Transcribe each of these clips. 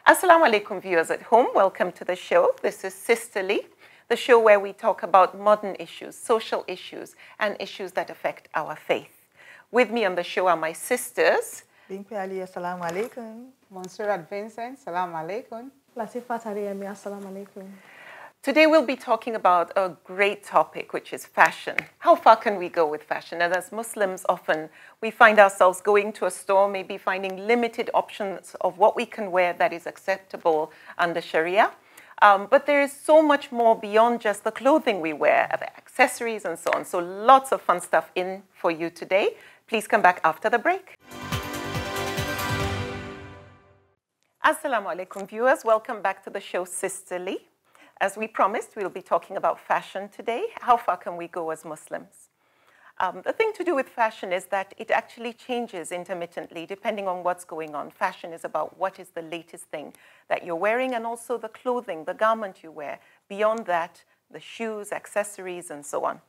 Assalamu alaikum viewers at home, welcome to the show. This is Sisterly, the show where we talk about modern issues, social issues, and issues that affect our faith. With me on the show are my sisters. Bimpe, Aliu, assalamu alaikum. Monsurat Vincent, assalamu alaikum. Lateefah, Adeyemi, assalamu alaikum. Today we'll be talking about a great topic, which is fashion. How far can we go with fashion? And as Muslims, often we find ourselves going to a store, maybe finding limited options of what we can wear that is acceptable under Sharia. But there is so much more beyond just the clothing we wear, the accessories and so on. So lots of fun stuff in for you today. Please come back after the break. Assalamu alaikum viewers, welcome back to the show Sisterly. As we promised, we'll be talking about fashion today. How far can we go as Muslims? The thing to do with fashion is that it actually changes intermittently depending on what's going on. Fashion is about what is the latest thing that you're wearing and also the clothing, the garment you wear. Beyond that, the shoes, accessories, and so on.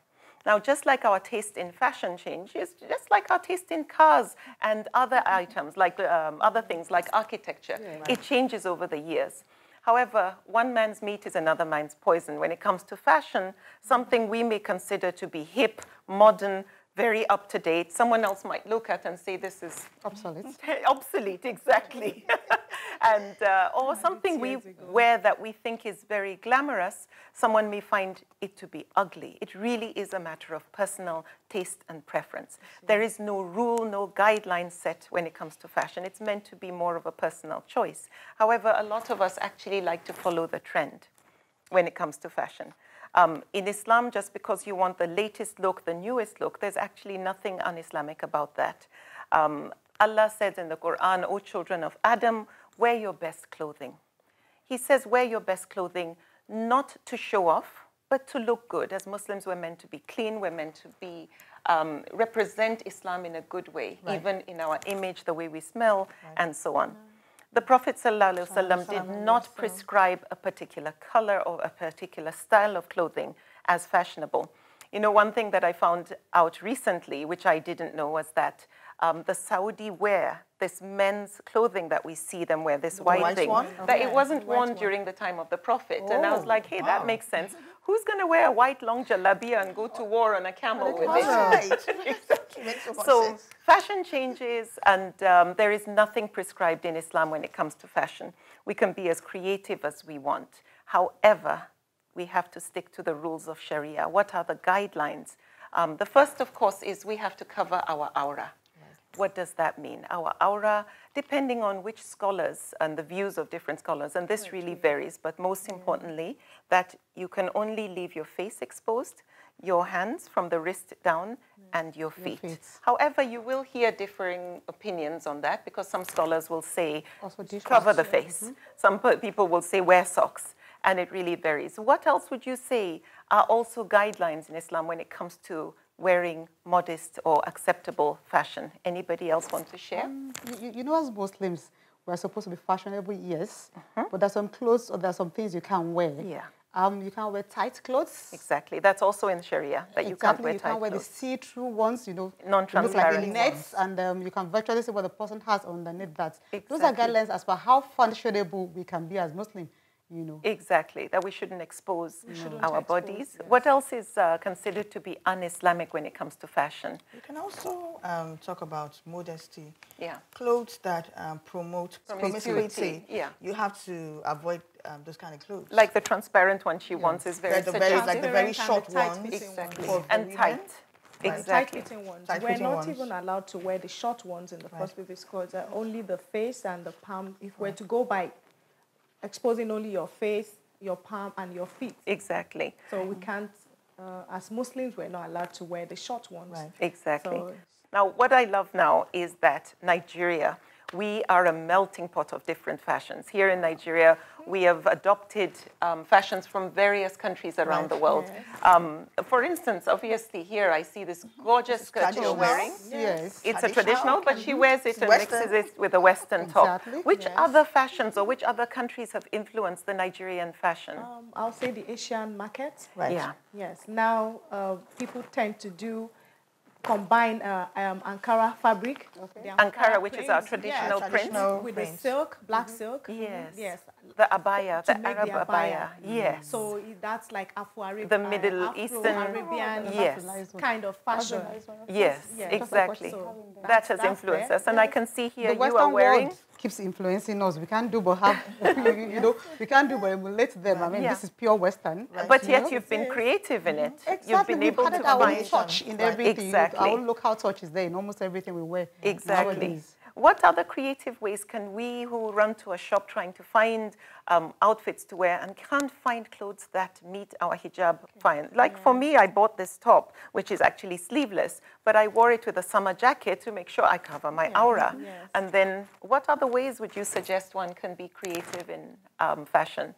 Now, just like our taste in fashion changes, just like our taste in cars and other items, like other things like architecture, it changes over the years. However, one man's meat is another man's poison. When it comes to fashion, something we may consider to be hip, modern, very up-to-date, someone else might look at and say this is obsolete. Obsolete, exactly. And or something we wear that we think is very glamorous, someone may find it to be ugly. It really is a matter of personal taste and preference. There is no rule, no guideline set when it comes to fashion. It's meant to be more of a personal choice. However, a lot of us actually like to follow the trend when it comes to fashion. In Islam, just because you want the latest look, the newest look, there's actually nothing un-Islamic about that. Allah says in the Quran, O children of Adam, wear your best clothing. He says wear your best clothing not to show off, but to look good. As Muslims, we're meant to be clean, we're meant to be, represent Islam in a good way, even in our image, the way we smell, and so on. The Prophet ﷺ did not prescribe a particular color or a particular style of clothing as fashionable. You know, one thing that I found out recently, which I didn't know, was that the Saudi wear this men's clothing that we see them wear, this white thing, that it wasn't worn during the time of the Prophet. And I was like, hey, that makes sense. Who's going to wear a white long jalabia and go to war on a camel with it? So fashion changes, and there is nothing prescribed in Islam when it comes to fashion. We can be as creative as we want. However, we have to stick to the rules of Sharia. What are the guidelines? The first, of course, is we have to cover our aura. What does that mean? Our aura, depending on which scholars and the views of different scholars, and this really varies, but most importantly, that you can only leave your face exposed, your hands from the wrist down, and your feet. However, you will hear differing opinions on that because some scholars will say cover the face. Some people will say wear socks, and it really varies. What else would you say are also guidelines in Islam when it comes to wearing modest or acceptable fashion? Anybody else want to share? You know, as Muslims, we're supposed to be fashionable, yes, but there's some clothes or there's some things you can't wear. Yeah. You can't wear tight clothes. Exactly. That's also in Sharia, that you can't wear tight clothes. You can't wear the see-through ones, you know, non-transparent look like nets, and you can virtually see what the person has underneath that. Exactly. Those are guidelines as for how fashionable we can be as Muslims. You know. Exactly, that we shouldn't expose our bodies. Yes. What else is considered to be un-Islamic when it comes to fashion? We can also talk about modesty. Yeah. Clothes that promote promiscuity. Yeah. You have to avoid those kind of clothes. Like the transparent one she wants is very suggestive. Like the very short ones. Exactly. And tight. Exactly. Tight-fitting ones. We're not even allowed to wear the short ones in the first place because only the face and the palm, if we're to go by exposing only your face, your palm, and your feet. Exactly. So we can't, as Muslims, we're not allowed to wear the short ones. Right. Exactly. So, now, what I love now is that Nigeria, we are a melting pot of different fashions. Here in Nigeria, we have adopted fashions from various countries around the world. Yes. For instance, obviously here I see this gorgeous skirt you're wearing. Yes. It's a traditional, but she wears it and mixes it with a Western top. Which other fashions or which other countries have influenced the Nigerian fashion? I'll say the Asian market. Right. Yeah. Yes. Now, people tend to do combine Ankara fabric. Okay. Ankara, which is our traditional print. With the silk, black silk. Yes. Yes. The abaya, the Arab abaya. Yes. So that's like Afro-Arabian. The Middle Eastern. Arabian kind of fashion. Yes, exactly. So that has influenced us. And I can see here you are wearing. Keeps influencing us. We can't do but have, we can't do but emulate them. I mean, this is pure Western. Right? But yet you've been creative in it. Exactly. You've been able to our find own touch in everything. Exactly. Our own local touch is there in almost everything we wear. Exactly. Nowadays. What other creative ways can we who run to a shop trying to find outfits to wear and can't find clothes that meet our hijab fine? Like for me, I bought this top, which is actually sleeveless, but I wore it with a summer jacket to make sure I cover my aura. Yes. And then what other ways would you suggest one can be creative in fashion?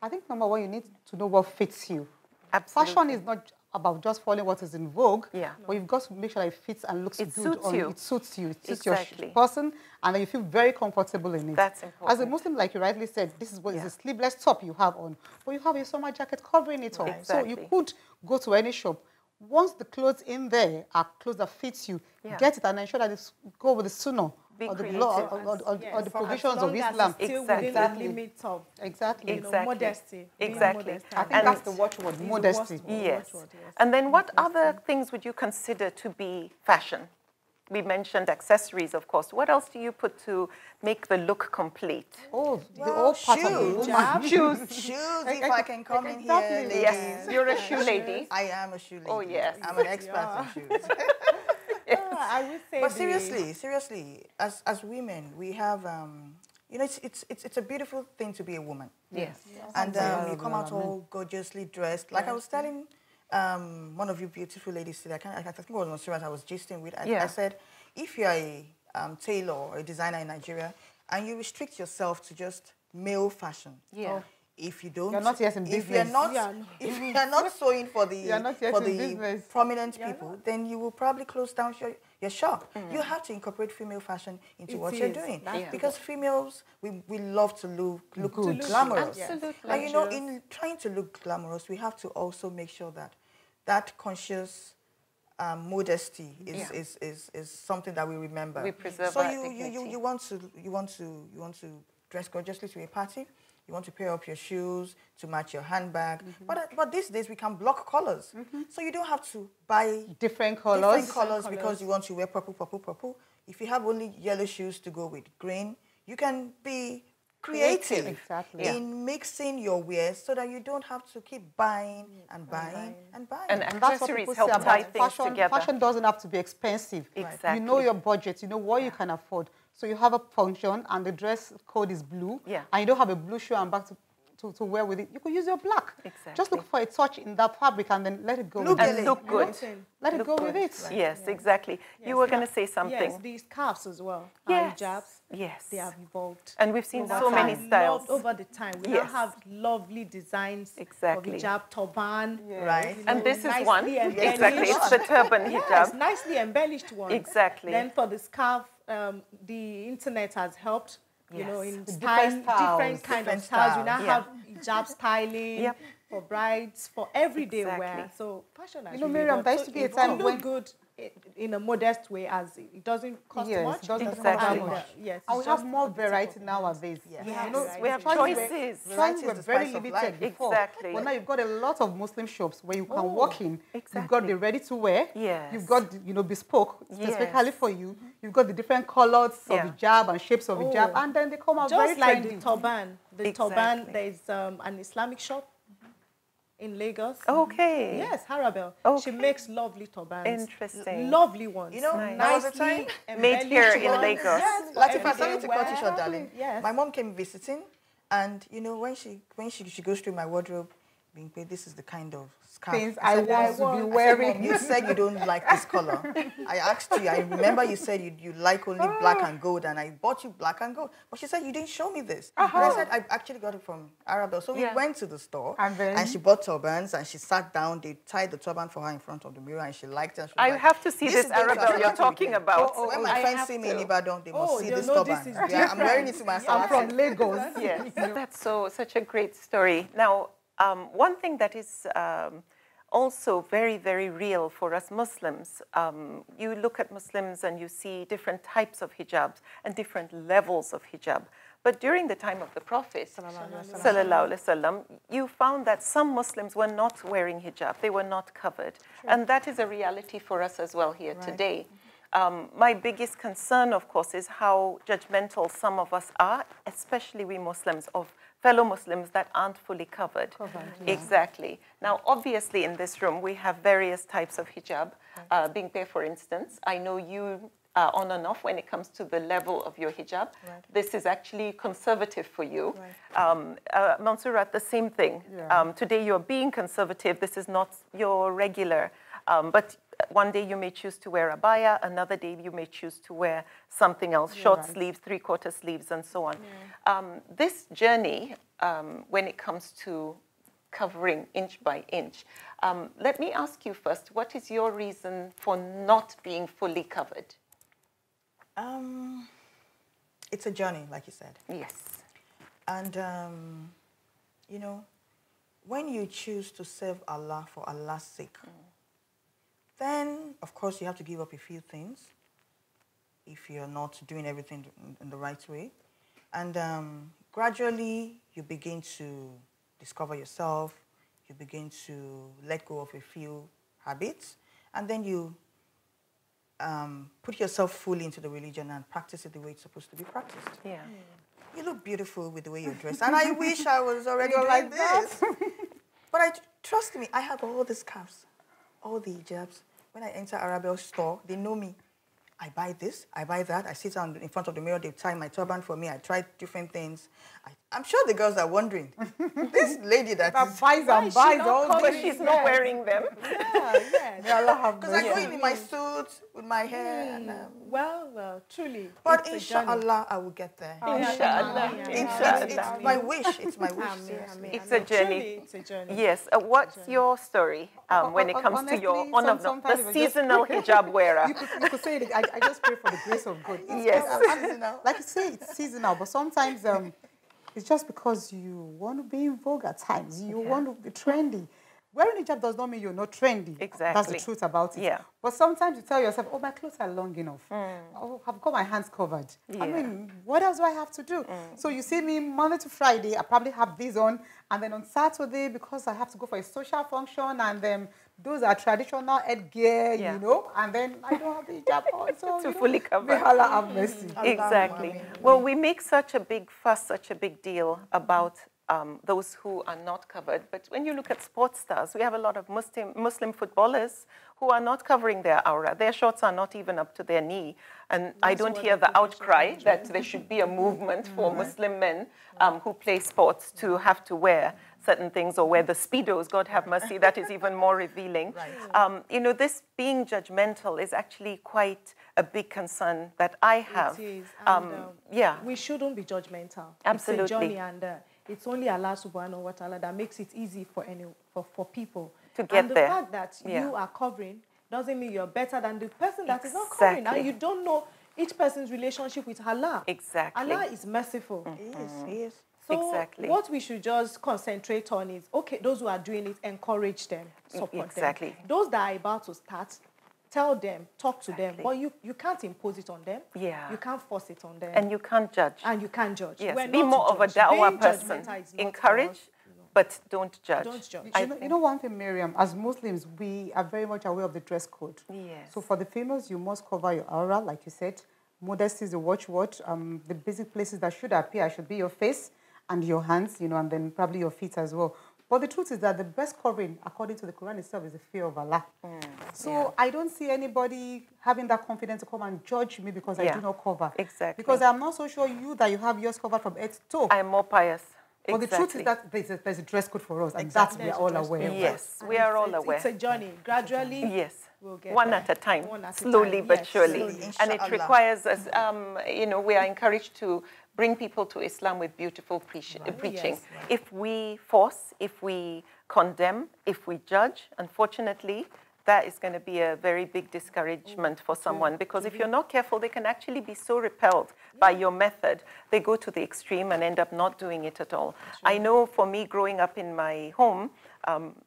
I think number one, you need to know what fits you. Absolutely. Fashion is not about just following what is in vogue, but you've got to make sure that it fits and looks good. Suits you. It suits you. It suits Exactly. your person, and then you feel very comfortable in it. That's important. As a Muslim, like you rightly said, this is what is a sleeveless top you have on, but you have a summer jacket covering it all. Exactly. So you could go to any shop. Once the clothes in there are clothes that fit you, get it and ensure that it's go with the sunnah. Or the, or the provisions of Islam. Still within the limits of modesty. Exactly. I think that's the watchword, modesty. Yes. And then what other things would you consider to be fashion? We mentioned accessories, of course. What else do you put to make the look complete? Oh, the old part of the woman. Shoes. Shoes, if I can come in here, ladies. Yes, you're a shoe lady. I am a shoe lady. Oh, yes. I'm an expert in shoes. I would say but seriously, as women, we have, it's a beautiful thing to be a woman. Yes. And you come out all gorgeously dressed. Like I was telling one of you beautiful ladies today, I think it was Monsurat I was gisting with. I said, if you're a tailor or a designer in Nigeria, and you restrict yourself to just male fashion, if you don't, you're not yet in business. If you're not sewing for the prominent people, then you will probably close down your shop. You have to incorporate female fashion into what you're doing, because females we love to look glamorous. Absolutely. And in trying to look glamorous, we have to also make sure that conscious modesty is something that we remember. We preserve. So you want to dress gorgeously to a party. You want to pair up your shoes to match your handbag. But these days we can block colors. So you don't have to buy different colors because you want to wear purple. If you have only yellow shoes to go with green, you can be creative in mixing your wears so that you don't have to keep buying and buying and buying. And accessories help tie things together. Fashion doesn't have to be expensive. Exactly. You know your budget. You know what you can afford. So you have a function and the dress code is blue, and you don't have a blue shoe and bag to wear with it. You could use your black. Exactly. Just look for a touch in that fabric and then let it go. Look good. Let it go with it. Yes, exactly. You were going to say something. Yes, these scarves as well. Yes. Hijabs. Yes. They have evolved. And we've seen so many styles. Over the time. We now have lovely designs of hijab, turban. Right. And this is one. Exactly. It's the turban hijab. Yes, nicely embellished one. Exactly. Then for the scarf, the internet has helped, in different kind of styles. We now have hijab styling for brides, for everyday wear. So fashion has Miriam, there used to be a time when good in a modest way, as it doesn't cost much. It doesn't Exactly. cost much. Yes, And we have more variety nowadays. We have choices. Choices were very limited before. Exactly. But now you've got a lot of Muslim shops where you can walk in. You've got the ready to wear. Yes. You've got bespoke specifically for you. You've got the different colors of hijab and shapes of hijab, and then they come out just very like trendy. the turban. The turban, there's an Islamic shop in Lagos. Okay. Yes, Harabel. Okay. She makes lovely turbans. Interesting. Lovely ones. Nicely made here in Lagos. Yes, Lateefah, sorry to cut you short, darling. Yes. My mom came visiting, and when she goes through my wardrobe, Bimpe, this is the kind of scarf things I want to be wearing. You said you don't like this color. I asked you. I remember you said you like only black and gold, and I bought you black and gold. But she said you didn't show me this. And I said I actually got it from Arabelle. So we went to the store, and she bought turbans, and she sat down. They tied the turban for her in front of the mirror, and she liked it. I have to see this Arabelle you're talking about. When my friends see me in Ibadan, they must see this turban. I'm wearing it to myself. I'm from Lagos. Yes, that's such a great story. Now, one thing that is also very, very real for us Muslims. You look at Muslims and you see different types of hijabs and different levels of hijab. But during the time of the Prophet, sallallahu alaihi wasallam, you found that some Muslims were not wearing hijab. They were not covered. Sure. And that is a reality for us as well here today. My biggest concern, of course, is how judgmental some of us are, especially we Muslims, of fellow Muslims that aren't fully covered. Exactly. Now, obviously, in this room, we have various types of hijab. Bimpe, for instance, I know you are on and off when it comes to the level of your hijab. This is actually conservative for you. Monsurat, the same thing. Today, you're being conservative. This is not your regular, but one day you may choose to wear abaya, another day you may choose to wear something else, short sleeves, three-quarter sleeves, and so on. This journey, when it comes to covering inch by inch, let me ask you first, what is your reason for not being fully covered? It's a journey, like you said. Yes. And, you know, when you choose to serve Allah for Allah's sake, then, of course, you have to give up a few things if you're not doing everything in the right way. And gradually, you begin to discover yourself. You begin to let go of a few habits. And then you put yourself fully into the religion and practice it the way it's supposed to be practiced. Yeah. You look beautiful with the way you're dressed. And I wish I was already doing like this. But trust me, I have all the scarves, all the hijabs. When I enter Arabelle store, they know me. I buy this, I buy that. I sit down in front of the mirror, they tie my turban for me. I try different things. I'm sure the girls are wondering, this lady that buys and buys all but she's not wearing them. Because I go in my suit with my hair. And, well, truly. But inshallah, I will get there. Inshallah. It's my wish. It's my wish. It's a journey. It's a journey. Yes. What's your story when it comes to your the seasonal hijab wearer? You could say it. I just pray for the grace of God. Like you say, it's seasonal, but sometimes it's just because you want to be in vogue at times. You want to be trendy. Wearing hijab does not mean you're not trendy. Exactly. That's the truth about it. Yeah. But sometimes you tell yourself, oh, my clothes are long enough. Oh, I've got my hands covered. Yeah. I mean, what else do I have to do? So you see me Monday to Friday, I probably have these on. And then on Saturday, because I have to go for a social function, and then those are traditional headgear, you know, and then I don't have the hijab on. So, to fully cover. May Allah have mercy. Exactly. Well, we make such a big fuss, such a big deal about those who are not covered. But when you look at sports stars, we have a lot of Muslim footballers who are not covering their aura. Their shorts are not even up to their knee. And I don't hear the outcry that there should be a movement for Muslim men who play sports to have to wear certain things or wear the Speedos, God have mercy, that is even more revealing. You know, this being judgmental is actually quite a big concern that I have. It is. And, we shouldn't be judgmental. Absolutely. It's a journey, and it's only Allah subhanahu wa ta'ala that makes it easy for people to get there. And the fact that you are covering doesn't mean you're better than the person that is not covering. Now, you don't know each person's relationship with Allah. Exactly. Allah is merciful. He is. So what we should just concentrate on is, okay, those who are doing it, encourage them, support them. Those that are about to start, tell them, talk to them. But you can't impose it on them. Yeah. You can't force it on them. And you can't judge. And you can't judge. Yes. Be more of a da'wah person. Encourage, but don't judge. Don't judge. You know one thing, Maryam, as Muslims, we are very much aware of the dress code. Yes. So for the females, you must cover your aura, like you said. Modesty is the watchword. The basic places that should appear should be your face and your hands, you know, and then probably your feet as well. But the truth is that the best covering, according to the Quran itself, is the fear of Allah. So I don't see anybody having that confidence to come and judge me because I do not cover. Exactly. Because I'm not so sure that you have yours covered from head to toe. I'm more pious. But the truth is that there's a dress code for us, and that we are all aware of. Yes, we are all aware. It's a journey. Gradually, we'll get one at a time, slowly but surely. And it requires us, you know, we are encouraged to bring people to Islam with beautiful preaching. If we force, if we condemn, if we judge, unfortunately, that is going to be a very big discouragement for someone, because if you're not careful, they can actually be so repelled by your method, they go to the extreme and end up not doing it at all. I know for me, growing up in my home,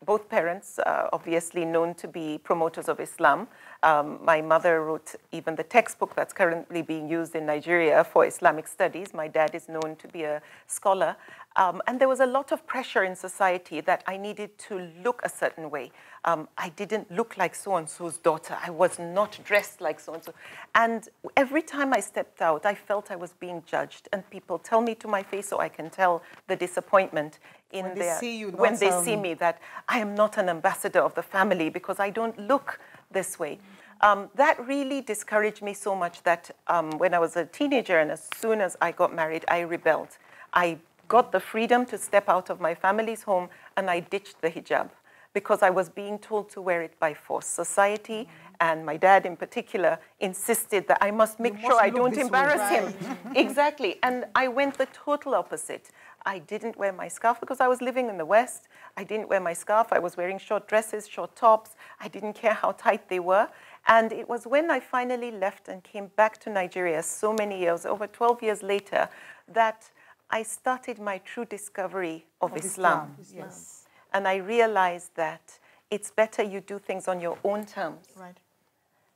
both parents obviously known to be promoters of Islam. My mother wrote even the textbook that's currently being used in Nigeria for Islamic studies. My dad is known to be a scholar. And there was a lot of pressure in society that I needed to look a certain way. I didn't look like so-and-so's daughter. I was not dressed like so-and-so. And every time I stepped out, I felt I was being judged. And people tell me to my face so I can tell the disappointment in when their, they see you, when they see me, that I am not an ambassador of the family because I don't look this way. That really discouraged me so much that when I was a teenager and as soon as I got married, I rebelled. I got the freedom to step out of my family's home and I ditched the hijab because I was being told to wear it by force. Society and my dad in particular insisted that I must make sure I don't embarrass him. Exactly. And I went the total opposite. I didn't wear my scarf because I was living in the West. I didn't wear my scarf. I was wearing short dresses, short tops. I didn't care how tight they were. And it was when I finally left and came back to Nigeria so many years, over 12 years later, that I started my true discovery of Islam. Yes. And I realized that it's better you do things on your own terms. Right.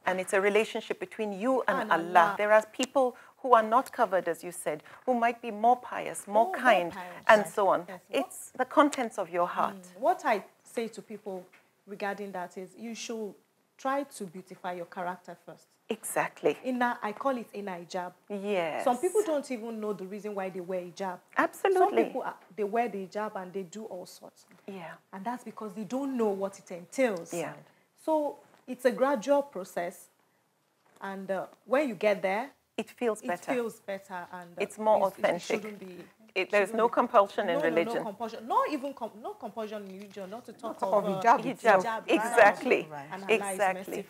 And it's a relationship between you and Allah. There are people who are not covered, as you said, who might be more pious, more kind, and so on. Yes. It's the contents of your heart. What I say to people regarding that is you should try to beautify your character first. Exactly. I call it inner hijab. Yes. Some people don't even know the reason why they wear hijab. Absolutely. Some people, they wear the hijab and they do all sorts. Yeah. And that's because they don't know what it entails. Yeah. So it's a gradual process. And when you get there, it feels better. It feels better. And it's more authentic. It shouldn't be... There's no compulsion in religion. No compulsion. Not even no compulsion in religion. Not to talk of hijab. Exactly. And exactly.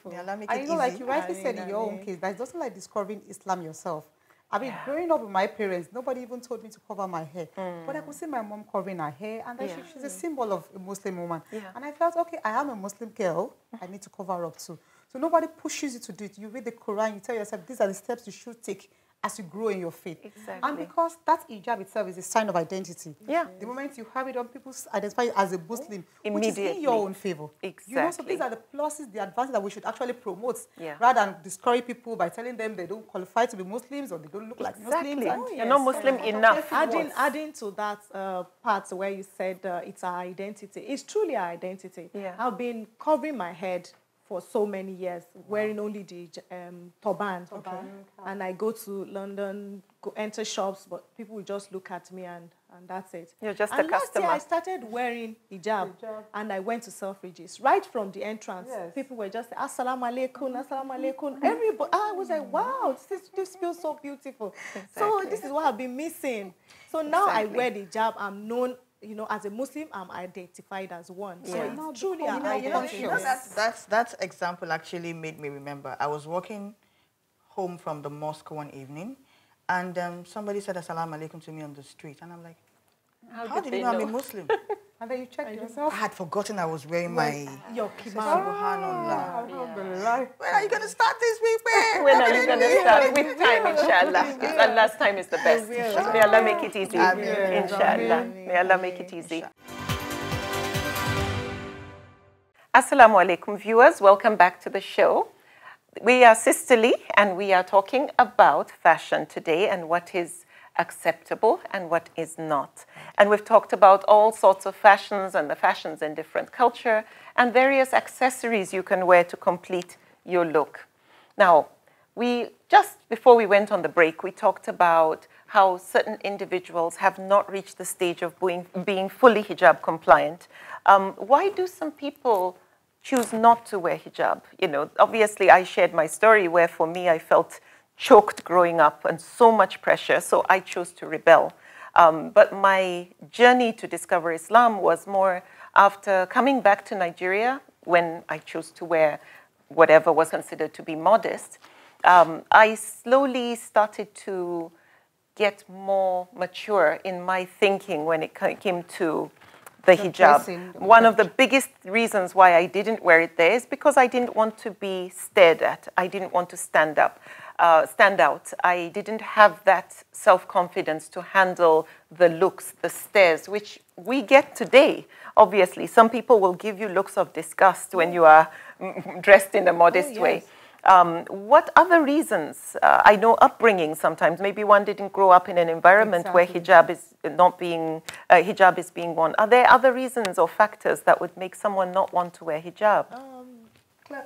I know, like you rightly said in your own case, that it's also like discovering Islam yourself. I mean, growing up with my parents, nobody even told me to cover my hair. But I could see my mom covering her hair, and she's a symbol of a Muslim woman. And I felt, okay, I am a Muslim girl. I need to cover up too. So nobody pushes you to do it. You read the Quran, you tell yourself, these are the steps you should take as you grow in your faith. Exactly. And because that hijab itself is a sign of identity. Yeah. The moment you have it on, people identify you as a Muslim, which is in your own favor. Exactly. You know, so these are the pluses, the advantages that we should actually promote, yeah, rather than discourage people by telling them they don't qualify to be Muslims or they don't look like Muslims. And you're not Muslim enough. Adding to that part where you said it's our identity, it's truly our identity. Yeah. I've been covering my head for so many years, wearing only the turban. And I go to London, enter shops, but people will just look at me and that's it. You're just and a customer. Last year I started wearing hijab and I went to self-regis. Right from the entrance, people were just saying, Assalamu alaikum, Assalamu alaikum. Everybody, I was like, wow, this feels so beautiful. Exactly. So this is what I've been missing. So now I wear the hijab, I'm known, you know, as a Muslim, I'm identified as one. So it's truly an identity. That example actually made me remember. I was walking home from the mosque one evening, and somebody said Assalamu alaikum to me on the street, and I'm like, how did you know I'm a Muslim? And then you checked yourself. I had forgotten I was wearing my your kibbutz. Subhanallah. When are you going to start this week, man? When are you going to start? With time, inshallah. Allah's time is the best. May Allah make it easy. Inshallah. May Allah make it easy. Assalamu alaikum, viewers. Welcome back to the show. We are sisterly, and we are talking about fashion today and what is acceptable and what is not. And we've talked about all sorts of fashions and the fashions in different culture and various accessories you can wear to complete your look. Now, just before we went on the break, we talked about how certain individuals have not reached the stage of being fully hijab compliant. Why do some people choose not to wear hijab? You know, obviously I shared my story where for me I felt choked growing up and so much pressure, so I chose to rebel. But my journey to discover Islam was more after coming back to Nigeria when I chose to wear whatever was considered to be modest. I slowly started to get more mature in my thinking when it came to the hijab. One of the biggest reasons why I didn't wear it there is because I didn't want to be stared at. I didn't want to stand out. I didn't have that self-confidence to handle the looks, the stares, which we get today. Obviously, some people will give you looks of disgust when you are dressed in a modest way. What other reasons? I know upbringing sometimes. Maybe one didn't grow up in an environment where hijab is not being hijab is being worn. Are there other reasons or factors that would make someone not want to wear hijab?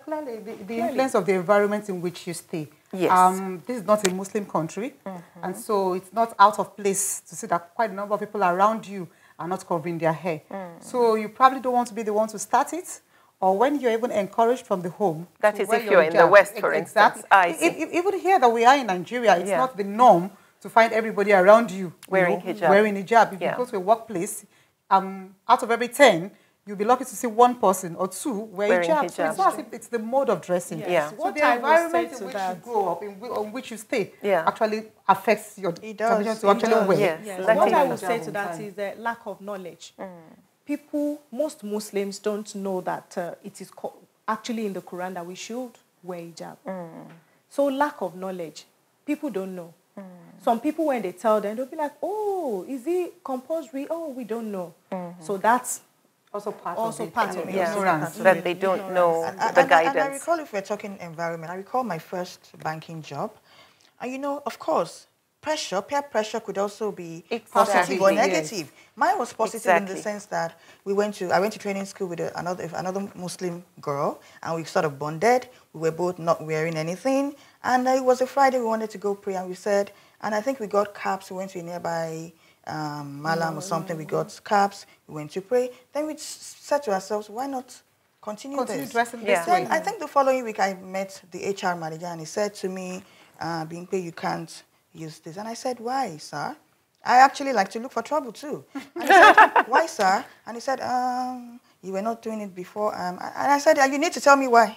Clearly, the influence of the environment in which you stay. Yes. This is not a Muslim country, and so it's not out of place to see that quite a number of people around you are not covering their hair. So you probably don't want to be the one to start it, or when you're even encouraged from the home. That is if you're in the West, for instance. Even here that we are in Nigeria, it's not the norm to find everybody around you wearing hijab. Wearing hijab. If you go to a workplace, out of every 10, you'll be lucky to see one person or two wearing hijab. So it's not as if it's the mode of dressing. Yeah. So the environment in which you grow up, in which you stay, actually affects your ability to actually wear. Yes. What I would say to that is the lack of knowledge. People, most Muslims don't know that it is actually in the Quran that we should wear hijab. So lack of knowledge. People don't know. Some people, when they tell them, they'll be like, oh, is it compulsory? Oh, we don't know. So that's also part of it. Ignorance, that they don't know the guidance. And I recall, if we're talking environment, I recall my first banking job. And you know, of course, peer pressure could also be positive or negative. Mine was positive in the sense that I went to training school with another Muslim girl, and we sort of bonded. We were both not wearing anything, and it was a Friday. We wanted to go pray, and we said, and I think we got caps. We went to a nearby Malam or something. We got caps. We went to pray. Then we said to ourselves, why not continue dressing this way? I think the following week I met the HR manager, and he said to me, Bimpe, you can't use this. And I said, why, sir? I actually like to look for trouble too. And he said, why, sir? And he said, you were not doing it before. And I said, you need to tell me why.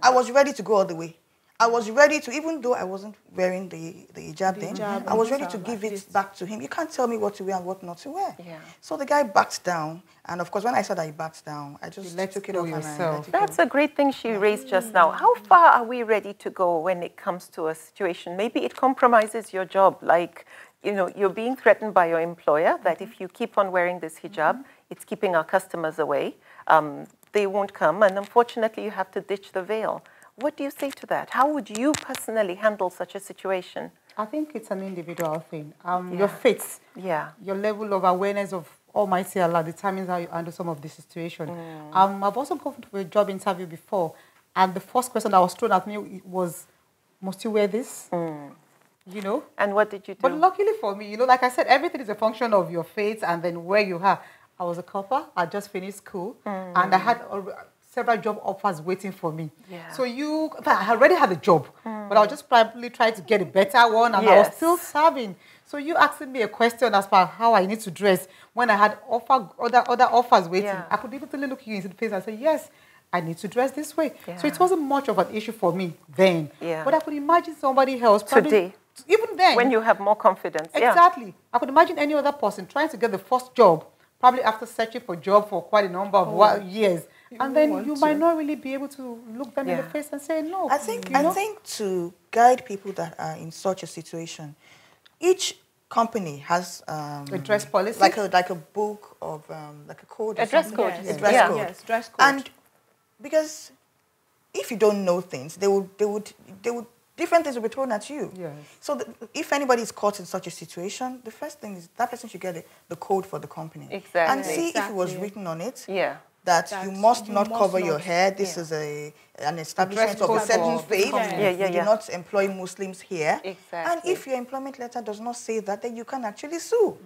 I was ready to go all the way. I was ready to, even though I wasn't wearing the hijab then, I was ready to give it back to him. You can't tell me what to wear and what not to wear. So the guy backed down. And of course, when I saw that he backed down, I just took it off and I let it go. That's a great thing she raised just now. How far are we ready to go when it comes to a situation? Maybe it compromises your job. Like, you know, you're being threatened by your employer that if you keep on wearing this hijab, it's keeping our customers away. They won't come. And unfortunately, you have to ditch the veil. What do you say to that? How would you personally handle such a situation? I think it's an individual thing. Your faith, your level of awareness of Almighty Allah determines how you handle some of this situation. I've also gone to a job interview before, and the first question that was thrown at me was, must you wear this? You know? And what did you do? But luckily for me, you know, like I said, everything is a function of your faith and then where you are. I was a copper. I just finished school, and I had several job offers waiting for me. So I already had a job, but I was just probably trying to get a better one, and I was still serving. So you asking me a question as far as how I need to dress when I had other offers waiting. I could even look you into the face and say, yes, I need to dress this way. So it wasn't much of an issue for me then. But I could imagine somebody else today. Even then. When you have more confidence. Exactly. I could imagine any other person trying to get the first job, probably after searching for a job for quite a number of years. And then you might not really be able to look them in the face and say no. I think to guide people that are in such a situation, each company has a dress policy, like a book of like a code. A dress code. A dress code. Yes, dress code. And because if you don't know things, they would different things will be thrown at you. So if anybody is caught in such a situation, the first thing is that person should get the code for the company. And see if it was written on it. That you must not cover your hair. This is an establishment of a certain faith. You do not employ Muslims here. And if your employment letter does not say that, then you can actually sue.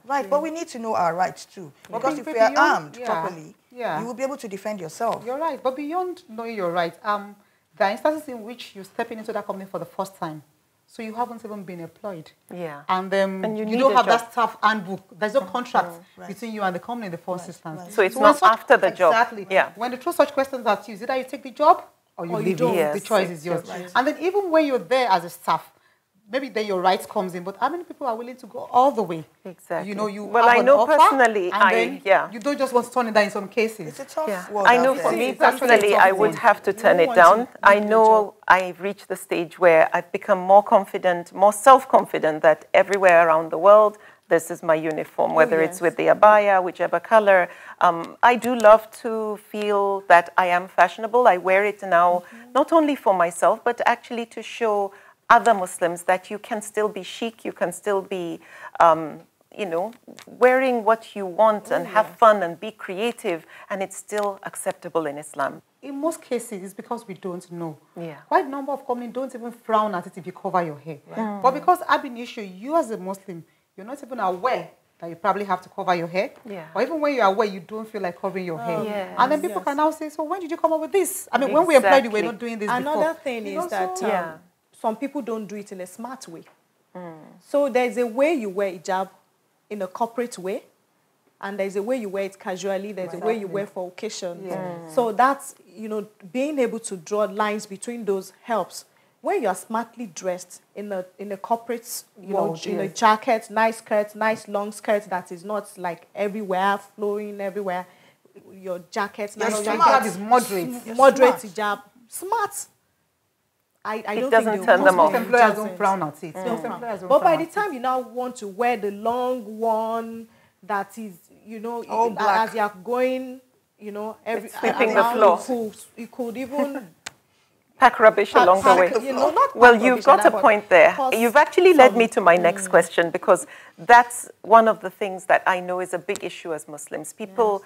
Right, but we need to know our rights too. Because if we are armed properly, you will be able to defend yourself. You're right, but beyond knowing your rights, there are instances in which you're stepping into that company for the first time. So you haven't even been employed. And you don't have that staff handbook. There's no contract between you and the company in the first instance. So it's not after the job. Exactly. When they throw such questions at you, is it that you take the job or you leave it? The choice is yours. And then even when you're there as a staff, maybe then your rights comes in, but how many people are willing to go all the way? Exactly. You know, you well, have I know offer, personally, and then you don't just want to turn it down in some cases. It's a tough I know for me personally, I would have to turn it down. I know I've reached the stage where I've become more confident, more self-confident that everywhere around the world, this is my uniform, whether it's with the abaya, whichever color. I do love to feel that I am fashionable. I wear it now, not only for myself, but actually to show other Muslims that you can still be chic, you can still be, you know, wearing what you want and have fun and be creative, and it's still acceptable in Islam. In most cases, it's because we don't know. Yeah. Quite a number of companies don't even frown at it if you cover your hair. Right. But because ab initio, you as a Muslim, you're not even aware that you probably have to cover your hair. Yeah. Or even when you're aware, you don't feel like covering your hair. Yes. And then people can now say, so when did you come up with this? I mean, when we employed you, we were not doing this before. Another thing is that some people don't do it in a smart way. So there's a way you wear hijab in a corporate way, and there's a way you wear it casually, there's a way you wear for occasions. So that's, you know, being able to draw lines between those helps. When you are smartly dressed in a corporate, you know, in a jacket, nice skirt, nice long skirt that is not like everywhere, flowing everywhere, your jacket, nice jacket is moderate. Moderate hijab. Smart. I don't doesn't think turn them off. Most employers don't frown at it. But by the time you now want to wear the long one that is, you know, as you're going, you know, sweeping the floor. You could even pack rubbish along the way. You know, not well, you've got a point there. You've actually led me to my next question, because that's one of the things that I know is a big issue as Muslims. People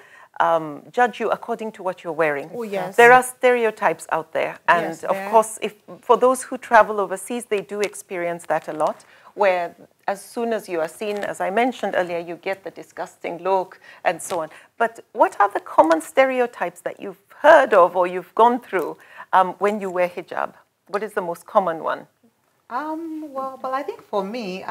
judge you according to what you're wearing. Oh, yes. There are stereotypes out there. And of course, for those who travel overseas, they do experience that a lot, where as soon as you are seen, as I mentioned earlier, you get the disgusting look and so on. But what are the common stereotypes that you've heard of or you've gone through when you wear hijab? What is the most common one? Well, I think for me,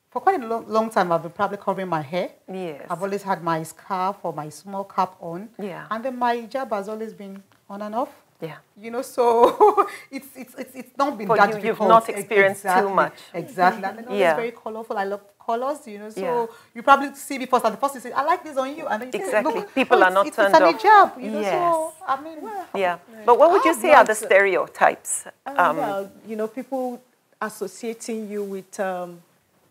for quite a long time, I've been probably covering my hair. Yes. I've always had my scarf or my small cap on. Yeah. And then my hijab has always been on and off. Yeah. You know, so it's not been that difficult. You've not experienced too much. Exactly. And then it's very colorful. I love colors, you know. So you probably see me first, and the first you say, I like this on you. And then you say, look, people are not turned off. It's an hijab, you know. Yes. So, I mean, But what would you say are the stereotypes? Well, you know, people associating you with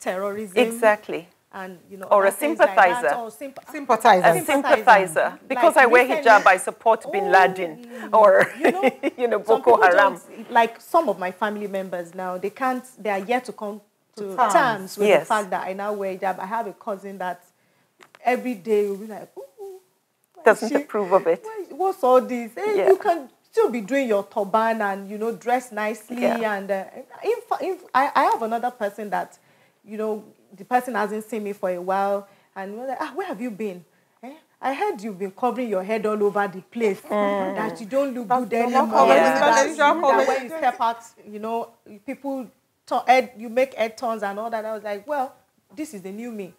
terrorism. Exactly. And, you know, or a sympathizer. Like sympathizer. A sympathizer. Because like I wear hijab, I support Bin Laden or, you know, Boko Haram. Like some of my family members now, they are yet to come to terms with the fact that I now wear hijab. I have a cousin that every day will be like, ooh, doesn't approve of it. What's all this? Hey, you can still be doing your turban and, you know, dress nicely. And I have another person that, you know, the person hasn't seen me for a while, and we're like, where have you been? I heard you've been covering your head all over the place, that you don't look good anymore. That when you step out, you know, people, you make head turns and all that. I was like, well, this is the new me.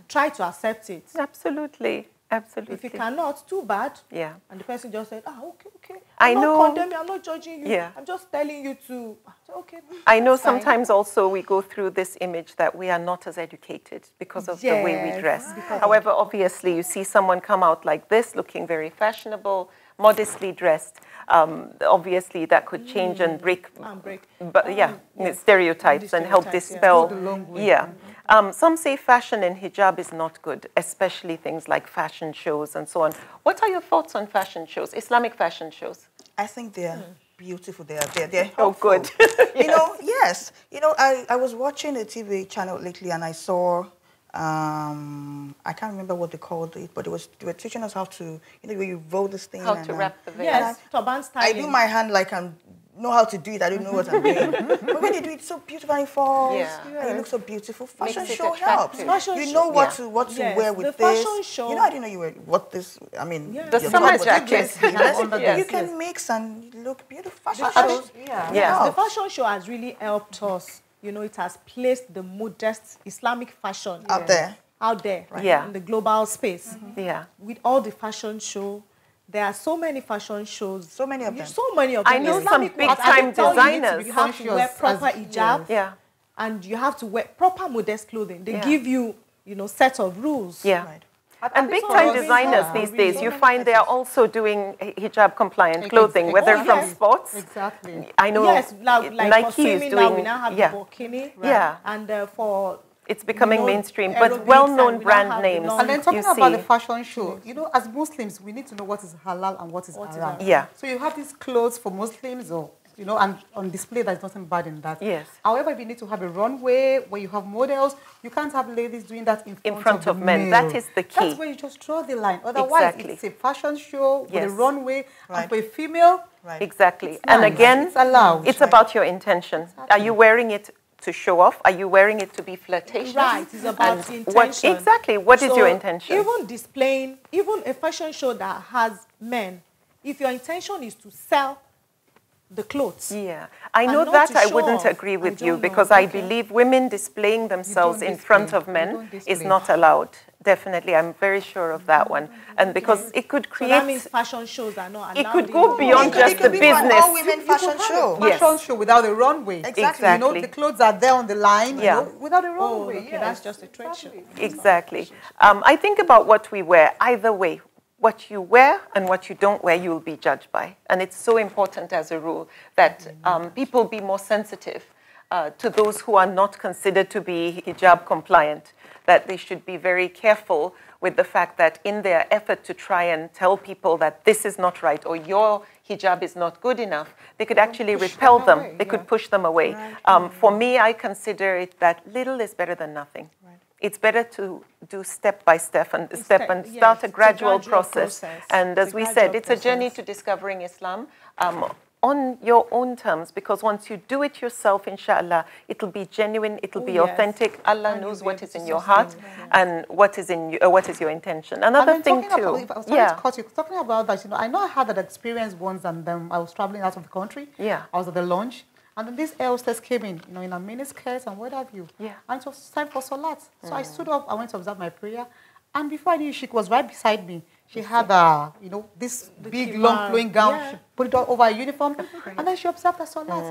Try to accept it. Absolutely. Absolutely. If you cannot, too bad. Yeah. And the person just said, okay. I'm not condemning, I'm not judging you. Yeah. I'm just telling you to, okay. I know sometimes also we go through this image that we are not as educated because of the way we dress. However, obviously, you see someone come out like this, looking very fashionable, modestly dressed. Obviously, that could change and break. But stereotypes and help dispel. Some say fashion in hijab is not good, especially things like fashion shows and so on. What are your thoughts on fashion shows, Islamic fashion shows? I think they're beautiful. They're helpful. Oh, good. You know, yes. You know, I was watching a TV channel lately, and I saw, I can't remember what they called it, but they were teaching us how to, you know, where you roll this thing. How to wrap the veil. Yes, turban styling. I do my hand like I know how to do it. I don't know what I'm doing. But when you do it so beautiful and it falls, and it looks so beautiful, fashion show helps. You know what to wear with this. Fashion show. You know, I didn't know you were what this. I mean, the summer jacket. You can mix and look beautiful. Fashion shows. The fashion show has really helped us. You know, it has placed the modest Islamic fashion out there, right, in the global space. Yeah. With all the fashion show, there are so many fashion shows. So many of them. So many of them. I know some big-time designers. You have to wear proper hijab. Yeah. And you have to wear proper modest clothing. They give you, set of rules. Yeah. Right. And big-time designers these days, you find they are also doing hijab-compliant clothing, whether from sports. Exactly. I know like Nike is doing. Now we now have the bikini. Right? Yeah. And for it's becoming mainstream, but well-known brand names. And then talking about the fashion show, as Muslims, we need to know what is halal and what is haram. Yeah. So you have these clothes for Muslims, or and on display, there's nothing bad in that. Yes. However, if you need to have a runway where you have models, you can't have ladies doing that in front of men. That is the key. That's where you just draw the line. Otherwise, it's a fashion show with a runway, and for a female. Right. Exactly. And again, it's allowed. It's about your intention. Exactly. Are you wearing it to show off? Are you wearing it to be flirtatious? Right, it's about intention. What is your intention? Even displaying, even a fashion show that has men, if your intention is to sell the clothes. Yeah, I know that I wouldn't agree with you because I believe women displaying themselves in front of men is not allowed. Definitely, I'm very sure of that one. And because it could create... So that means fashion shows are not allowed. It could go beyond just the business. All women fashion show. Fashion show without a runway. Exactly. The clothes are there on the line, without a runway. Okay, that's just a trade show. Exactly. I think about what we wear. Either way, what you wear and what you don't wear, you will be judged by. And it's so important as a rule that people be more sensitive to those who are not considered to be hijab compliant, that they should be very careful with the fact that in their effort to try and tell people that this is not right or your hijab is not good enough, they could actually repel them. They could push them away. Right. For me, I consider it that little is better than nothing. Right. It's better to do step by step and start a gradual process. And as we said, it's a journey to discovering Islam on your own terms, because once you do it yourself, inshallah, it'll be genuine, it'll be authentic. Allah knows what is in your heart and what is your intention. Another thing too. Talking about that, I know I had that experience once, and then I was traveling out of the country. Yeah. I was at the lounge. And then this air hostess came in, in a miniskirt and what have you. Yeah. And it was time for salat. So I stood up, I went to observe my prayer. And before I knew, she was right beside me. She had, this big, long, flowing gown. Yeah. She put it all over a uniform. And then she observed the salat.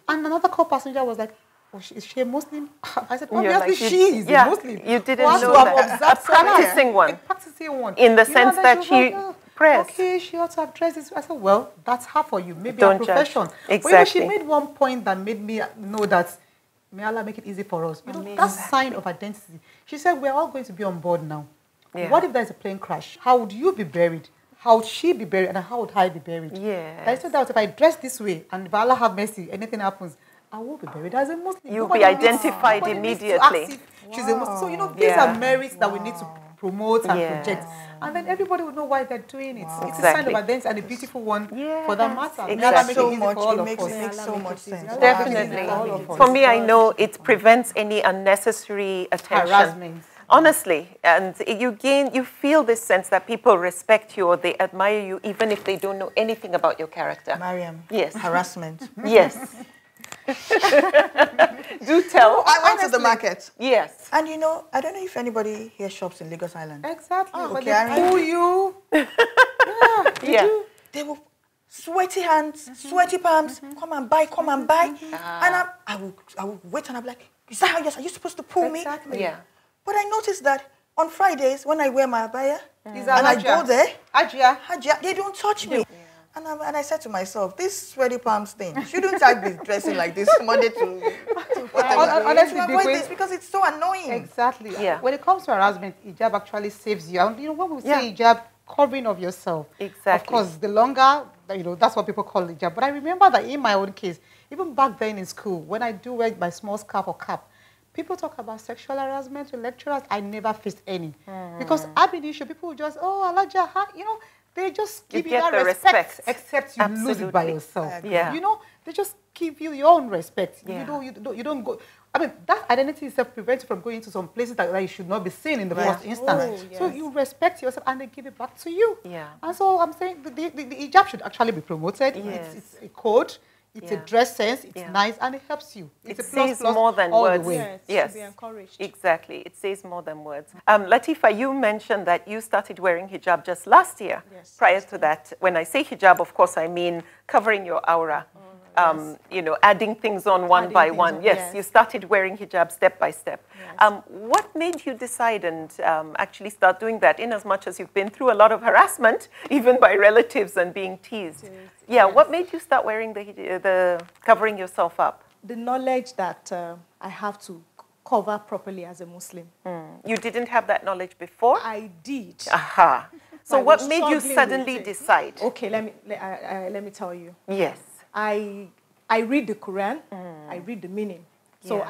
And another co-passenger was like, oh, is she a Muslim? I said, obviously she is a Muslim. You didn't know that. A practicing one. A practicing one. In the sense that she... Press. Okay, she ought to have dressed this. I said, well, that's her for you. Maybe Don't a profession. Judge. Exactly. But she made one point that made me know that, may Allah make it easy for us. That's a sign of identity. She said, we're all going to be on board now. Yeah. What if there's a plane crash? How would you be buried? How would she be buried? And how would I be buried? Yeah. I said that if I dress this way, and if Allah have mercy, anything happens, I will be buried as a Muslim. You'll be identified immediately. She's a Muslim. So, these are merits that we need to promote and project. And then everybody would know why they're doing it. Wow. It's a sign of identity and a beautiful one for that matter. Exactly. It makes so much sense. Definitely. For me, I know it prevents any unnecessary attention. Harassment. Honestly, and you feel this sense that people respect you or they admire you even if they don't know anything about your character. Mariam. Yes. Harassment. Yes. Do tell. I went to the market. Yes. And I don't know if anybody here shops in Lagos Island. Exactly. Okay, I pull you. They were sweaty hands, sweaty palms. Come and buy. And I will wait and I'm like, is that how you're supposed to pull me? Yeah. But I noticed that on Fridays when I wear my abaya and I go there, Hajia, they don't touch me. Yeah. And I said to myself, this sweaty palms thing, shouldn't I be dressing like this Monday to whatever? Honestly, avoid this because it's so annoying. Exactly. Yeah. When it comes to harassment, hijab actually saves you. And when we say hijab, covering of yourself. Exactly. Of course, the longer, that's what people call hijab. But I remember that in my own case, even back then in school, when I do wear my small scarf or cap, people talk about sexual harassment to lecturers. I never faced any. Because I've been issue, people just, Alaja, they just give you that respect, except you lose it by yourself. Yeah. They just give you your own respect. Yeah. You don't go. I mean, that identity itself prevents you from going to some places that you should not be seen in the first instance. So you respect yourself and they give it back to you. Yeah. And so I'm saying the hijab should actually be promoted. Yes. It's a code. It's a dress sense, it's nice, and it helps you. It's it a plus says plus more than all words. the way. Yes, to be encouraged. Exactly. It says more than words. Lateefah, you mentioned that you started wearing hijab just last year. Yes. Prior to that, when I say hijab, of course, I mean covering your aura. You know, adding things on one by one. Yes, you started wearing hijab step by step. Yes. What made you decide and actually start doing that, in as much as you've been through a lot of harassment, even by relatives and being teased? Yeah, what made you start wearing the covering yourself up? The knowledge that I have to cover properly as a Muslim. You didn't have that knowledge before? I did. Aha. So I what was made you struggling suddenly with it. decide? Okay, let me tell you. Yes. I read the Quran, I read the meaning. So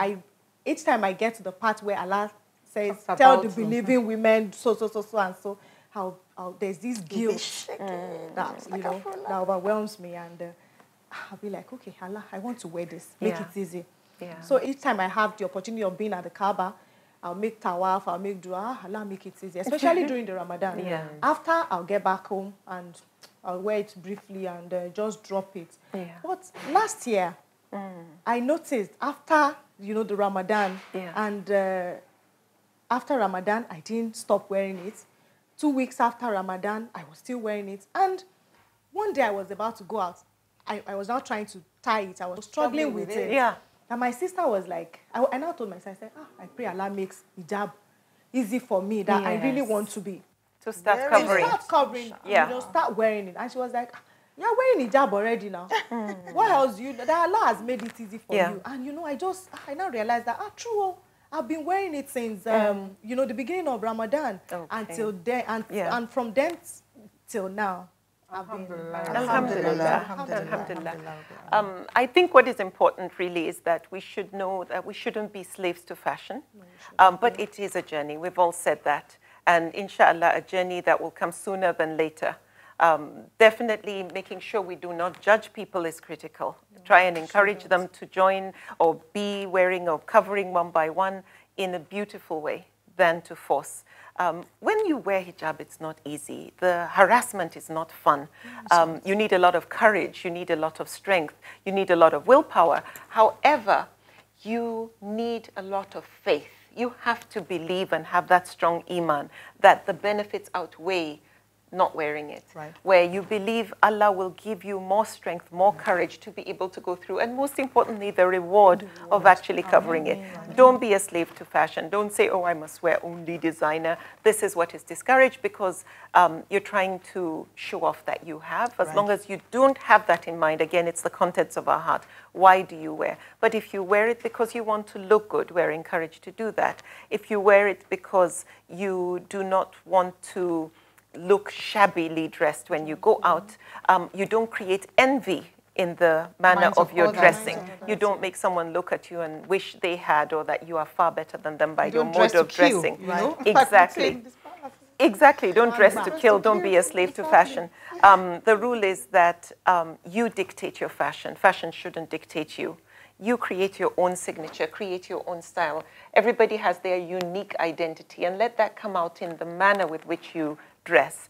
each time I get to the part where Allah says, tell the believing women so, and so, how there's this guilt that, you know, that overwhelms me. And I'll be like, okay, Allah, I want to wear this. Make it easy. Yeah. So each time I have the opportunity of being at the Kaaba, I'll make tawaf, I'll make dua, Allah, make it easy, especially during the Ramadan. After, I'll get back home and I'll wear it briefly and just drop it. But last year, I noticed after, you know, the Ramadan, and after Ramadan, I didn't stop wearing it. 2 weeks after Ramadan, I was still wearing it. And one day I was about to go out. I was now trying to tie it. I was struggling with it. Yeah. And my sister was like, I now told my sister, I said, I pray Allah makes hijab easy for me, that I really want to be. To start covering. Start covering, you know, start wearing it. And she was like, you're wearing hijab already now. What else do you know? That Allah has made it easy for you. And, you know, I now realized that, true, I've been wearing it since, you know, the beginning of Ramadan until then. And from then till now. Alhamdulillah. I think what is important really is that we should know that we shouldn't be slaves to fashion, but it is a journey. We've all said that. And inshallah, a journey that will come sooner than later. Definitely making sure we do not judge people is critical. Try and encourage them to join or be wearing or covering one by one in a beautiful way than to force. When you wear hijab, it's not easy. The harassment is not fun. You need a lot of courage. You need a lot of strength. You need a lot of willpower. However, you need a lot of faith. You have to believe and have that strong iman that the benefits outweigh not wearing it, where you believe Allah will give you more strength, more courage to be able to go through, and most importantly, the reward of actually covering it. Don't be a slave to fashion. Don't say, oh, I must wear only designer. This is what is discouraged because you're trying to show off that you have. As long as you don't have that in mind, again, it's the contents of our heart. Why do you wear? But if you wear it because you want to look good, we're encouraged to do that. If you wear it because you do not want to look shabbily dressed when you go out, you don't create envy in the manner of your dressing. You don't make someone look at you and wish they had, or that you are far better than them by your mode of dressing. Exactly. Exactly. Don't dress to kill. Don't be a slave to fashion. The rule is that you dictate your fashion. Fashion shouldn't dictate you. You create your own signature, create your own style. Everybody has their unique identity, and let that come out in the manner with which you dress.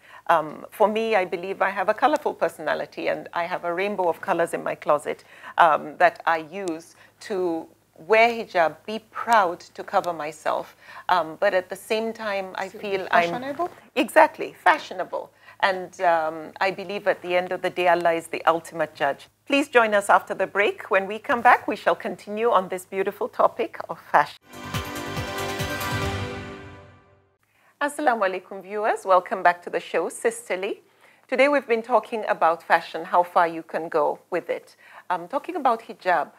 For me, I believe I have a colorful personality, and I have a rainbow of colors in my closet that I use to wear hijab, be proud to cover myself, but at the same time, I feel fashionable? Exactly, fashionable. And I believe at the end of the day, Allah is the ultimate judge. Please join us after the break. When we come back, we shall continue on this beautiful topic of fashion. Assalamu alaikum, viewers. Welcome back to the show, Sisterly. Today we've been talking about fashion, how far you can go with it. Talking about hijab,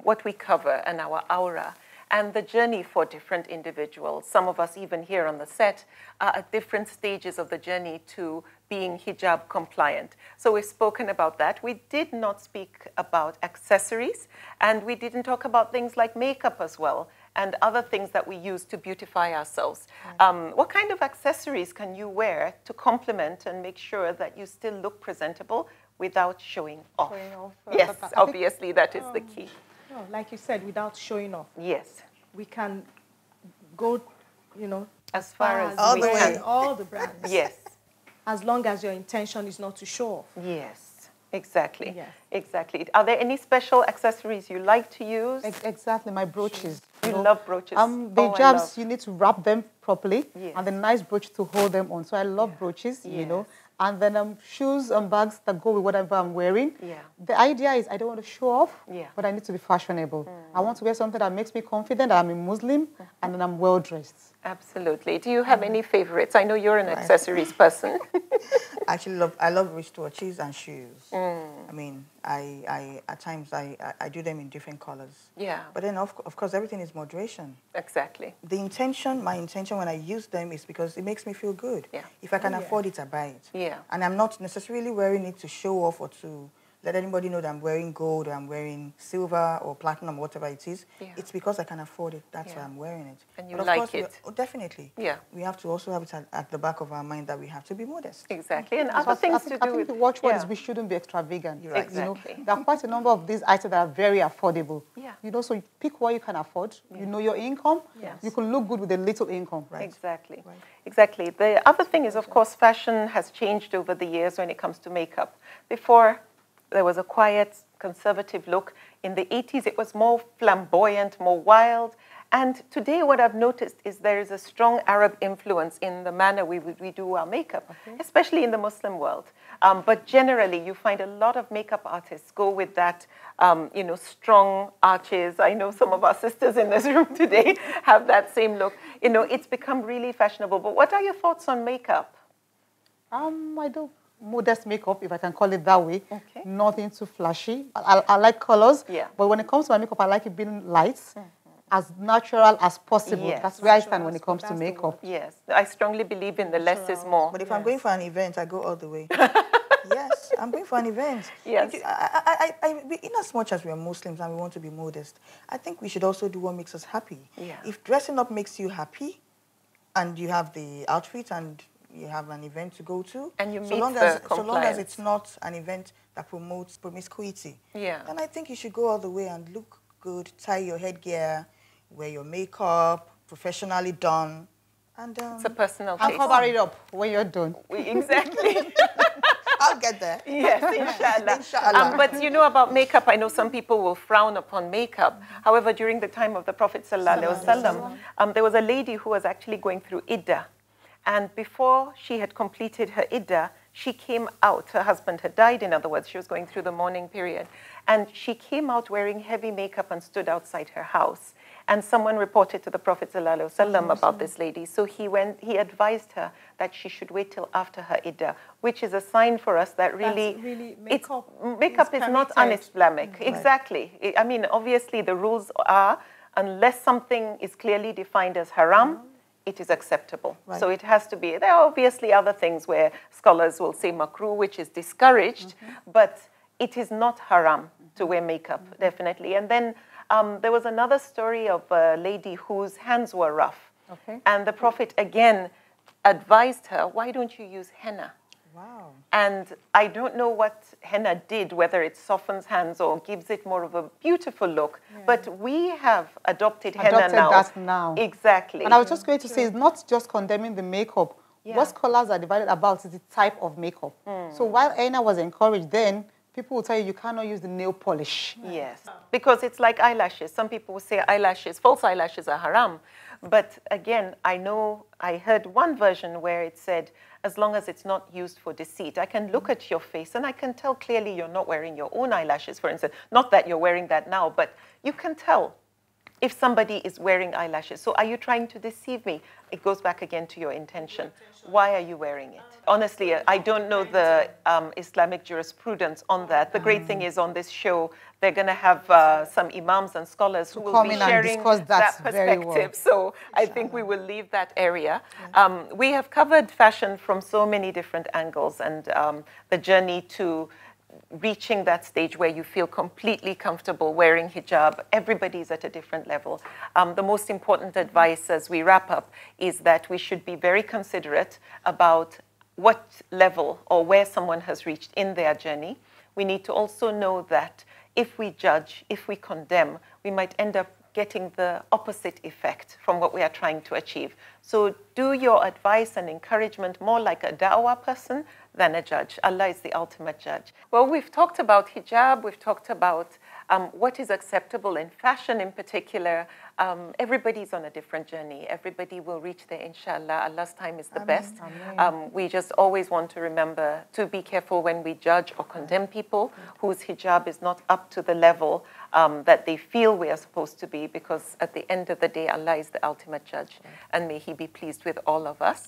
what we cover and our aura, and the journey for different individuals. Some of us, even here on the set, are at different stages of the journey to being hijab compliant. So we've spoken about that. We did not speak about accessories, and we didn't talk about things like makeup as well, and other things that we use to beautify ourselves. What kind of accessories can you wear to complement and make sure that you still look presentable without showing off? Yes, obviously that is the key. No, like you said, without showing off. Yes. We can go, you know, as far as all we can. All the brands. Yes. As long as your intention is not to show off. Yes. Exactly. Yes. Exactly. Are there any special accessories you like to use? Exactly, my brooches. You love brooches. The hijabs, you need to wrap them properly, Yes. and the nice brooch to hold them on. So I love brooches, you know. And then shoes and bags that go with whatever I'm wearing. Yeah. The idea is I don't want to show off, but I need to be fashionable. I want to wear something that makes me confident that I'm a Muslim and that I'm well dressed. Absolutely. Do you have any favorites? I know you're an accessories person. Actually, I love wristwatches and shoes. I mean, at times I do them in different colors. Yeah. But then of course everything is moderation. Exactly. My intention when I use them is because it makes me feel good. Yeah. If I can afford it, I buy it. Yeah. And I'm not necessarily wearing it to show off or to let anybody know that I'm wearing gold or I'm wearing silver or platinum, whatever it is. Yeah. It's because I can afford it. That's why I'm wearing it. And you like it. Definitely. Yeah. We have to also have it at the back of our mind that we have to be modest. Exactly. And other things to do with... I think the watchword is we shouldn't be extravagant. You're right. Exactly. You know, there are quite a number of these items that are very affordable. Yeah. You know, so you pick what you can afford. You know your income. Yes. You can look good with a little income. Right. Exactly. Right. Exactly. The other thing is, of course, fashion has changed over the years when it comes to makeup. Before, there was a quiet, conservative look. In the 80s, it was more flamboyant, more wild. And today, what I've noticed is there is a strong Arab influence in the manner we do our makeup, especially in the Muslim world. But generally, you find a lot of makeup artists go with that, you know, strong arches. I know some of our sisters in this room today have that same look. You know, it's become really fashionable. But what are your thoughts on makeup? I do modest makeup, if I can call it that way. Okay. Nothing too flashy. I like colors. Yeah. But when it comes to my makeup, I like it being light. As natural as possible. Yes. That's where I stand when it comes to makeup. Yes, I strongly believe in the less is more. But if I'm going for an event, I go all the way. Yes, I'm going for an event. Yes. In as much as we are Muslims and we want to be modest, I think we should also do what makes us happy. Yeah. If dressing up makes you happy, and you have the outfit and you have an event to go to, and you meet so long as it's not an event that promotes promiscuity, then I think you should go all the way and look good, tie your headgear, wear your makeup, professionally done, and it's a personal taste. And cover it up when you're done. Exactly. I'll get there. Yes, inshallah. Inshallah. But you know about makeup, I know some people will frown upon makeup. However, during the time of the Prophet ﷺ, there was a lady who was actually going through iddah. And before she had completed her iddah, she came out. Her husband had died, in other words. She was going through the mourning period. And she came out wearing heavy makeup and stood outside her house. And someone reported to the Prophet ﷺ about this lady. So he advised her that she should wait till after her iddah, which is a sign for us that really makeup is not un-Islamic. Right. Exactly. I mean, obviously the rules are, unless something is clearly defined as haram, it is acceptable. Right. So it has to be. There are obviously other things where scholars will say makruh, which is discouraged, but it is not haram to wear makeup, definitely. And then there was another story of a lady whose hands were rough. Okay. And the Prophet again advised her, why don't you use henna? Wow. And I don't know what henna did, whether it softens hands or gives it more of a beautiful look. Yeah. But we have adopted henna now. That now. Exactly. And I was just going to say, it's not just condemning the makeup. Yeah. What scholars are divided about is the type of makeup. So while henna was encouraged then, people will tell you cannot use the nail polish. Yes, because it's like eyelashes. Some people will say eyelashes, false eyelashes are haram. But again, I heard one version where it said, as long as it's not used for deceit. I can look at your face and I can tell clearly you're not wearing your own eyelashes, for instance. Not that you're wearing that now, but you can tell if somebody is wearing eyelashes. So are you trying to deceive me? It goes back again to your intention. Why are you wearing it? Honestly, I don't know the Islamic jurisprudence on that. The great thing is on this show, they're going to have some imams and scholars who will be sharing that perspective. So I think we will leave that area. We have covered fashion from so many different angles and the journey to reaching that stage where you feel completely comfortable wearing hijab. Everybody's at a different level. The most important advice as we wrap up is that we should be very considerate about what level or where someone has reached in their journey. We need to also know that if we judge, if we condemn, we might end up getting the opposite effect from what we are trying to achieve. So do your advice and encouragement more like a da'wah person than a judge. Allah is the ultimate judge. Well, we've talked about hijab, we've talked about what is acceptable in fashion in particular. Everybody's on a different journey. Everybody will reach there, inshallah. Allah's time is the best. We just always want to remember to be careful when we judge or condemn people whose hijab is not up to the level that they feel we are supposed to be, because at the end of the day, Allah is the ultimate judge, and may He be pleased with all of us.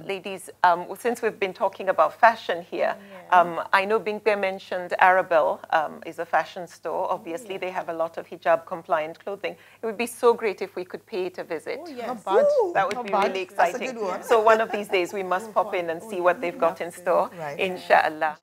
Ladies, since we've been talking about fashion here, I know Bimpe mentioned Arabelle is a fashion store. Obviously, they have a lot of hijab-compliant clothing. It would be so great if we could pay it a visit. Not bad. That would be really exciting. That's a good one. So one of these days, we must pop in and see what they've got in store, inshallah.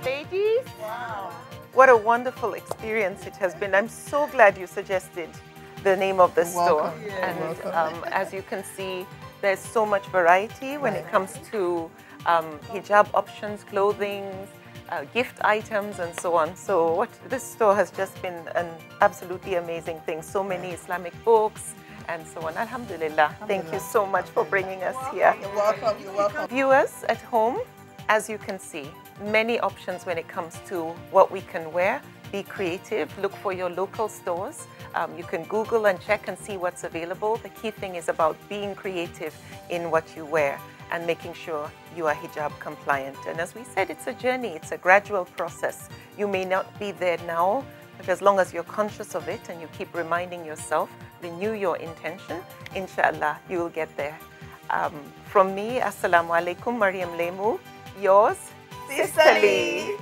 Ladies, wow. What a wonderful experience it has been. I'm so glad you suggested the name of the store. And as you can see, there's so much variety when it comes to hijab options, clothing, gift items, and so on. So this store has just been an absolutely amazing thing. So many Islamic books and so on. Alhamdulillah. Thank you so much for bringing us here. You're welcome. You're welcome. Viewers at home, as you can see, many options when it comes to what we can wear. Be creative. Look for your local stores. You can Google and check and see what's available. The key thing is about being creative in what you wear and making sure you are hijab compliant. And as we said, it's a journey. It's a gradual process. You may not be there now, but as long as you're conscious of it and you keep reminding yourself, renew your intention, inshallah, you will get there. From me, Assalamu alaikum, Maryam Lemu, yours, Sisterly.